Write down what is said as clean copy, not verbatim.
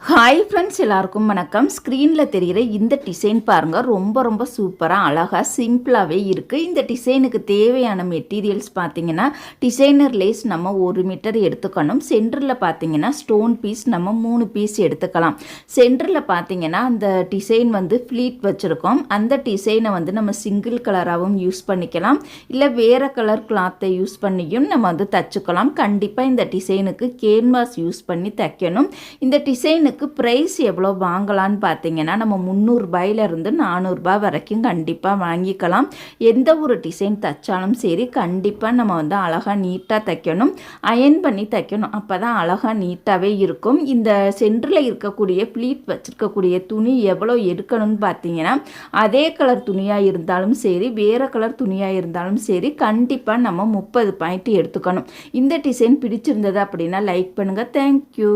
Hi friends, எல்லாருக்கும் வணக்கம். ஸ்க்ரீனில் தெரிகிற இந்த டிசைன் பாருங்கள், ரொம்ப சூப்பராக அழகாக சிம்பிளாகவே இருக்குது. இந்த டிசைனுக்கு தேவையான மெட்டீரியல்ஸ் பார்த்தீங்கன்னா, டிசைனர் லேஸ் நம்ம 1 மீட்டர் எடுத்துக்கணும். சென்டரில் பார்த்தீங்கன்னா ஸ்டோன் பீஸ் நம்ம 3 பீஸ் எடுத்துக்கலாம். சென்டரில் பார்த்தீங்கன்னா அந்த டிசைன் வந்து ஃப்ளீட் வச்சுருக்கோம். அந்த டிசைனை வந்து நம்ம சிங்கிள் கலராகவும் யூஸ் பண்ணிக்கலாம், இல்லை வேறு கலர் கிளாத்தை யூஸ் பண்ணியும் நம்ம வந்து தச்சுக்கலாம். கண்டிப்பாக இந்த டிசைனுக்கு கேன்வாஸ் யூஸ் பண்ணி தைக்கணும். இந்த டிசைனுக்கு ப்ரைஸ் எவ்வளோ வாங்கலான்னு பார்த்தீங்கன்னா, நம்ம 300 ரூபாயிலிருந்து 400 ரூபாய் வரைக்கும் கண்டிப்பாக வாங்கிக்கலாம். எந்த ஒரு டிசைன் தைச்சாலும் சரி, கண்டிப்பாக நம்ம வந்து அழகாக நீட்டாக தைக்கணும், அயன் பண்ணி தைக்கணும். அப்போ தான் அழகாக நீட்டாகவே இருக்கும். இந்த சென்டரில் இருக்கக்கூடிய ப்ளீட் வச்சுருக்கக்கூடிய துணி எவ்வளோ எடுக்கணும்னு பார்த்தீங்கன்னா, அதே கலர் துணியாக இருந்தாலும் சரி, வேறு கலர் துணியாக இருந்தாலும் சரி, கண்டிப்பாக நம்ம 30 பாயிண்ட் எடுத்துக்கணும். இந்த டிசைன் பிடிச்சிருந்தது அப்படின்னா லைக் பண்ணுங்கள். தேங்க்யூ.